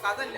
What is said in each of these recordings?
അതല്ല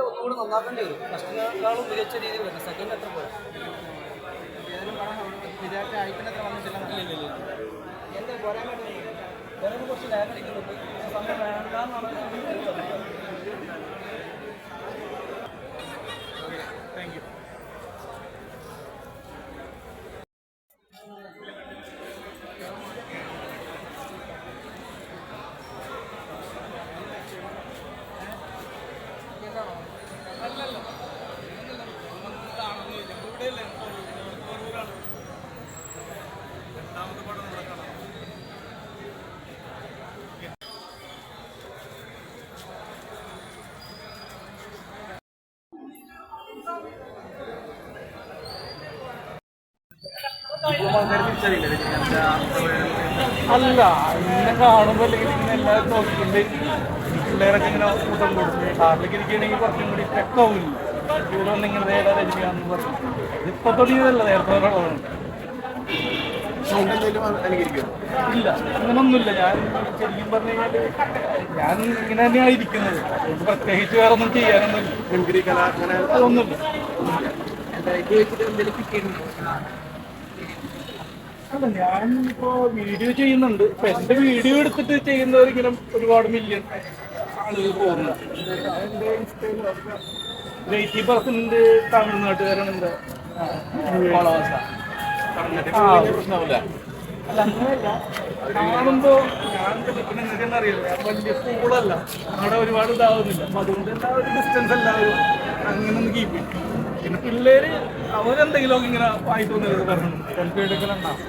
ഒന്നുകൂടി നന്നാക്കേണ്ടി വരും. ഫസ്റ്റിനേക്കാളും മികച്ച രീതിയിൽ വരണം. സെക്കൻഡ് എത്ര പോലെ ഏതെങ്കിലും പണം വിചാരിച്ച ഐറ്റത്തിനത്ര വന്നിട്ടില്ല. എന്താ പോരാൻ വേണ്ടി കുറച്ച് ലാഗ് അടിക്കുന്നുണ്ട്. സമയം വേണ്ടാന്നാണ്. Thank you. അല്ല, ഇന്നെ കാണുമ്പോൾ അല്ലെങ്കിൽ ഇങ്ങനെ എല്ലാവരും നോക്കിയിട്ടുണ്ട്. പിള്ളേരൊക്കെ ഇങ്ങനെ കൂട്ടം കൊടുക്കും. കാറിലേക്ക് ഇരിക്കുകയാണെങ്കിൽ കുറച്ചും കൂടി വ്യക്തമാവില്ല. ഇവിടെ വന്ന് ഇങ്ങനെ നേരെ രചിക്കാന്ന് പറഞ്ഞു. ഇതിപ്പോ തുടങ്ങിയതല്ല, നേരത്തെ ഇല്ല, അങ്ങനൊന്നുമില്ല. ഞാൻ ശരിക്കും പറഞ്ഞു കഴിഞ്ഞാൽ ഞാൻ ഇങ്ങനെ തന്നെയാണ് ഇരിക്കുന്നത്. അതുകൊണ്ട് പ്രത്യേകിച്ച് വേറെ ഒന്നും ചെയ്യാനൊന്നുമില്ല. അതൊന്നുമില്ല. അല്ല, ഞാനിപ്പോ വീഡിയോ ചെയ്യുന്നുണ്ട്. ഇപ്പൊ എന്റെ വീഡിയോ എടുത്തിട്ട് ചെയ്യുന്നവരിങ്ങനെ ഒരുപാട് മില്യൺ ആളുകൾ പോകുന്നു. എന്റെ 80% തമിഴ്നാട്ടുകാരാണ് എന്റെ ഫോളോവേഴ്സ്. അല്ല, അങ്ങനെയല്ല. കാണുമ്പോ ഞാൻ പിന്നെ നിങ്ങൾക്ക് തന്നെ അറിയില്ല, ഞാൻ വലിയ സ്കൂളല്ല, അവിടെ ഒരുപാട് ഇതാവുന്നില്ല. അപ്പൊ അതുകൊണ്ട് എല്ലാവരും ഡിസ്റ്റൻസ് എല്ലാവരും അങ്ങനെ ഒന്ന് കീപ്പ് ചെയ്യും. പിന്നെ പിള്ളേര് അവരെന്തെങ്കിലും ഇങ്ങനെ വായി തോന്നിയത് പറഞ്ഞു സെൽഫി എടുക്കലുണ്ടാവും.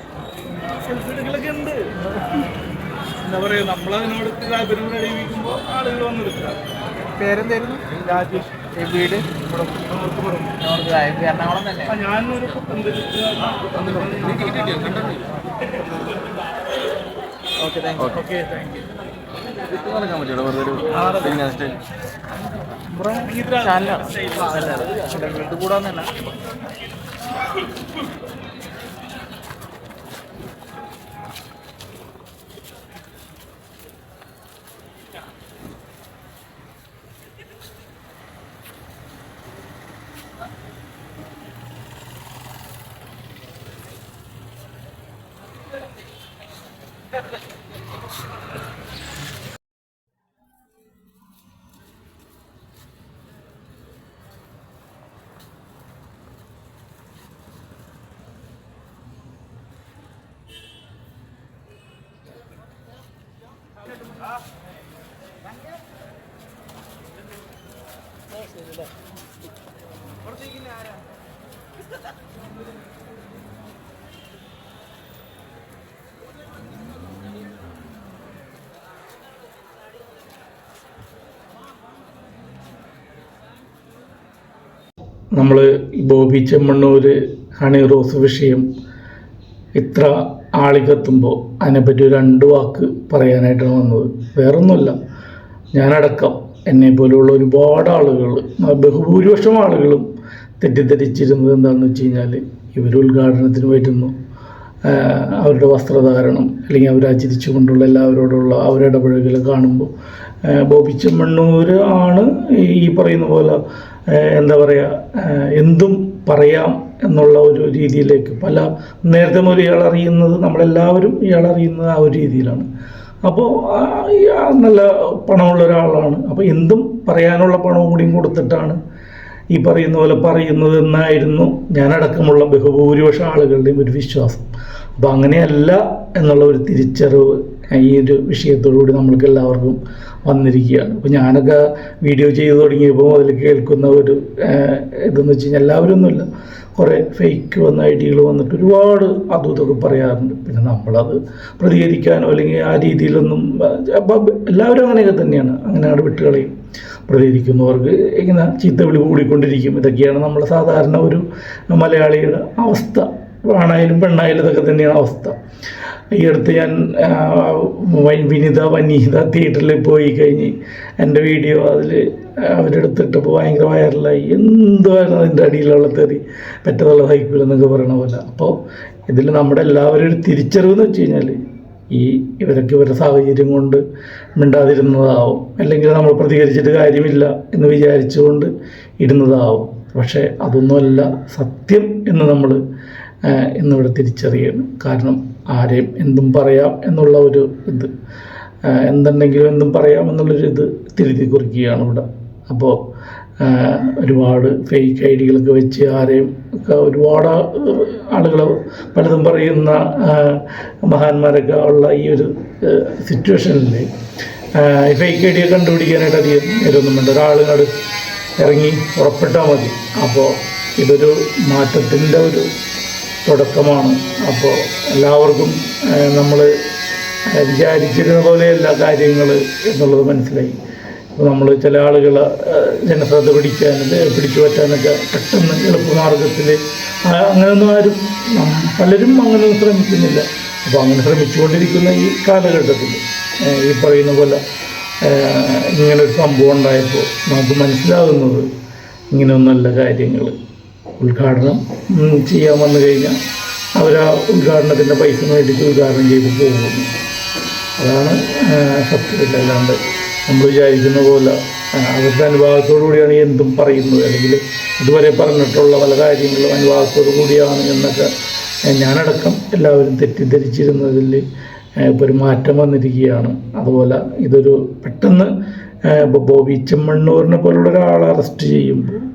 സെൽഫി എടുക്കലൊക്കെ ഉണ്ട്. എന്താ പറയുക, നമ്മളതിനോട് താല്പര്യം പ്രകടിപ്പിക്കുമ്പോൾ ആളുകൾ വന്നെടുക്കുക. പേരെന്തായിരുന്നു? രാജേഷ്. വീട് എറണാകുളം തന്നെ. ഞാനൊരു okay, thank you. Okay, thank you. നടക്കാൻ പറ്റുമോ വെറുതെ കൂടാന്നല്ല. നമ്മൾ ബോബി ചെമ്മണ്ണൂർ ഹണി റോസ് വിഷയം ഇത്ര ആളിക്കെത്തുമ്പോൾ അതിനെപ്പറ്റി ഒരു 2 വാക്ക് പറയാനായിട്ടാണ് വന്നത്. വേറൊന്നുമല്ല, ഞാനടക്കം എന്നെ പോലെയുള്ള ഒരുപാട് ആളുകൾ, ബഹുഭൂരിപക്ഷം ആളുകളും തെറ്റിദ്ധരിച്ചിരുന്നത് എന്താണെന്ന് വെച്ച് കഴിഞ്ഞാൽ ഇവർ ഉദ്ഘാടനത്തിന് വരുന്നു, അവരുടെ വസ്ത്രധാരണം അല്ലെങ്കിൽ അവർ ആചരിച്ചു കൊണ്ടുള്ള എല്ലാവരോടുള്ള അവരുടെ ഇടപഴകൽ കാണുമ്പോൾ ബോബി ചെമ്മണ്ണൂർ ആണ് ഈ പറയുന്ന പോലെ എന്താ പറയുക, എന്തും പറയാം എന്നുള്ള ഒരു രീതിയിലേക്ക് നേരത്തെ മുതൽ ഇയാൾ അറിയുന്നത്, നമ്മളെല്ലാവരും ഇയാൾ അറിയുന്നത് ആ ഒരു രീതിയിലാണ്. അപ്പോൾ നല്ല പണമുള്ള ഒരാളാണ്. അപ്പോൾ എന്തും പറയാനുള്ള പണവും കൂടിയും കൊടുത്തിട്ടാണ് ഈ പറയുന്ന പോലെ പറയുന്നത് എന്നായിരുന്നു ഞാനടക്കമുള്ള ബഹുഭൂരിപക്ഷ ആളുകളുടെയും ഒരു വിശ്വാസം. അപ്പോൾ അങ്ങനെയല്ല എന്നുള്ള ഒരു തിരിച്ചറിവ് ഈ ഒരു വിഷയത്തോടുകൂടി നമ്മൾക്ക് എല്ലാവർക്കും വന്നിരിക്കുകയാണ്. അപ്പോൾ ഞാനൊക്കെ വീഡിയോ ചെയ്തു തുടങ്ങിയപ്പോൾ അതിൽ കേൾക്കുന്ന ഒരു ഇതെന്ന് വെച്ച് കഴിഞ്ഞാൽ എല്ലാവരൊന്നുമില്ല, കുറേ ഫേക്ക് വന്ന ഐഡിയകൾ വന്നിട്ട് ഒരുപാട് അതും ഇതൊക്കെ പറയാറുണ്ട്. പിന്നെ നമ്മളത് പ്രതികരിക്കാനോ അല്ലെങ്കിൽ ആ രീതിയിലൊന്നും എല്ലാവരും അങ്ങനെയൊക്കെ തന്നെയാണ്, അങ്ങനെയാണ് വിട്ടുകളയും. പ്രതികരിക്കുന്നവർക്ക് ഇങ്ങനെ ചീത്തവിളി കൂടിക്കൊണ്ടിരിക്കും. ഇതൊക്കെയാണ് നമ്മൾ സാധാരണ ഒരു മലയാളിയുടെ അവസ്ഥ. ആണായാലും പെണ്ണായാലും ഇതൊക്കെ തന്നെയാണ് അവസ്ഥ. ഈ അടുത്ത് ഞാൻ വനീത തിയേറ്ററിൽ പോയി കഴിഞ്ഞ് എൻ്റെ വീഡിയോ അതിൽ അവരെടുത്തിട്ടപ്പോൾ ഭയങ്കര വൈറലായി. എന്തുവായിരുന്നു അതിൻ്റെ അടിയിലുള്ള തെറി, പെറ്റതുള്ള സൈക്കിളെന്നൊക്കെ പറയണ പോലെ. അപ്പോൾ ഇതിൽ നമ്മുടെ എല്ലാവരും ഒരു തിരിച്ചറിവെന്ന് വെച്ച് കഴിഞ്ഞാൽ ഇവരൊക്കെ ഇവരുടെ സാഹചര്യം കൊണ്ട് മിണ്ടാതിരുന്നതാവും, അല്ലെങ്കിൽ നമ്മൾ പ്രതികരിച്ചിട്ട് കാര്യമില്ല എന്ന് വിചാരിച്ചുകൊണ്ട് ഇടുന്നതാവും. പക്ഷേ അതൊന്നുമല്ല സത്യം എന്ന് നമ്മൾ ഇന്നിവിടെ തിരിച്ചറിയണം. കാരണം ആരെയും എന്തും പറയാം എന്നുള്ള ഒരു ഇത്, എന്തുണ്ടെങ്കിലും എന്തും പറയാം എന്നുള്ളൊരു ഇത് തിരുത്തി കുറിക്കുകയാണ് ഇവിടെ. അപ്പോൾ ഒരുപാട് ഫേക്ക് ഐഡികളൊക്കെ വെച്ച് ആരെയും ഒക്കെ ഒരുപാട് ആളുകൾ പലതും പറയുന്ന മഹാന്മാരൊക്കെ ഉള്ള ഈ ഒരു സിറ്റുവേഷനിൽ ഫേക്ക് ഐഡിയ കണ്ടുപിടിക്കാനായിട്ട് അധികം നേരമൊന്നും വേണ്ട, ഒരാളുകൾ ഇറങ്ങി ഉറപ്പിട്ടാൽ മതി. അപ്പോൾ ഇതൊരു മാറ്റത്തിൻ്റെ ഒരു തുടക്കമാണ്. അപ്പോൾ എല്ലാവർക്കും നമ്മൾ വിചാരിച്ചിരുന്ന പോലെയല്ല കാര്യങ്ങൾ എന്നുള്ളത് മനസ്സിലായി. അപ്പോൾ നമ്മൾ ചില ആളുകൾ ജനശ്രദ്ധ പിടിച്ചു പറ്റാനൊക്കെ പെട്ടെന്ന് എളുപ്പമാർഗത്തിൽ അങ്ങനെയൊന്നും ആരും പലരും അങ്ങനെയൊന്നും ശ്രമിക്കുന്നില്ല. അപ്പോൾ അങ്ങനെ ശ്രമിച്ചുകൊണ്ടിരിക്കുന്ന ഈ കാലഘട്ടത്തിൽ ഈ പറയുന്ന പോലെ ഇങ്ങനൊരു സംഭവം ഉണ്ടായപ്പോൾ നമുക്ക് മനസ്സിലാകുന്നത് ഇങ്ങനെയൊന്നല്ല കാര്യങ്ങൾ. ഉദ്ഘാടനം ചെയ്യാൻ വന്നു കഴിഞ്ഞാൽ അവർ ആ ഉദ്ഘാടനത്തിൻ്റെ പൈസ മേടിച്ച് ഉദ്ഘാടനം ചെയ്ത് പോകുന്നു. അതാണ് സത്യത്തിൽ. അല്ലാണ്ട് നമ്മൾ വിചാരിക്കുന്ന പോലെ അവരുടെ അനുഭവത്തോടു കൂടിയാണ് എന്തും പറയുന്നത്, അല്ലെങ്കിൽ ഇതുവരെ പറഞ്ഞിട്ടുള്ള പല കാര്യങ്ങളും അനുഭവത്തോടു കൂടിയാണ് എന്നൊക്കെ ഞാനടക്കം എല്ലാവരും തെറ്റിദ്ധരിച്ചിരുന്നതിൽ ഇപ്പോൾ ഒരു മാറ്റം വന്നിരിക്കുകയാണ്. അതുപോലെ ഇതൊരു പെട്ടെന്ന് ഇപ്പോൾ ബോബി ചെമ്മണ്ണൂരിനെ പോലുള്ള ഒരാളെ അറസ്റ്റ് ചെയ്യുമ്പോൾ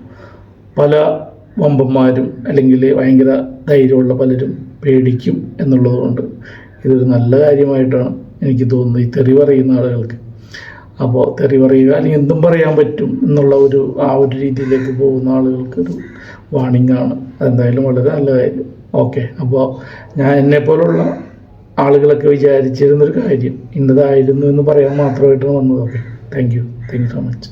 പല വമ്പന്മാരും അല്ലെങ്കിൽ ഭയങ്കര ധൈര്യമുള്ള പലരും പേടിക്കും എന്നുള്ളതുകൊണ്ട് ഇതൊരു നല്ല കാര്യമായിട്ടാണ് എനിക്ക് തോന്നുന്നത് ഈ തെറി പറയുന്ന ആളുകൾക്ക്. അപ്പോൾ തെറി പറയുക അല്ലെങ്കിൽ എന്തും പറയാൻ പറ്റും എന്നുള്ള ആ ഒരു രീതിയിലേക്ക് പോകുന്ന ആളുകൾക്കൊരു വാണിംഗ് ആണ്. അതെന്തായാലും വളരെ നല്ല കാര്യം. ഓക്കെ, അപ്പോൾ ഞാൻ എന്നെപ്പോലുള്ള ആളുകളൊക്കെ വിചാരിച്ചിരുന്നൊരു കാര്യം ഇന്നതായിരുന്നു എന്ന് പറയാൻ മാത്രമായിട്ടാണ് വന്നത്. Okay, thank you so much.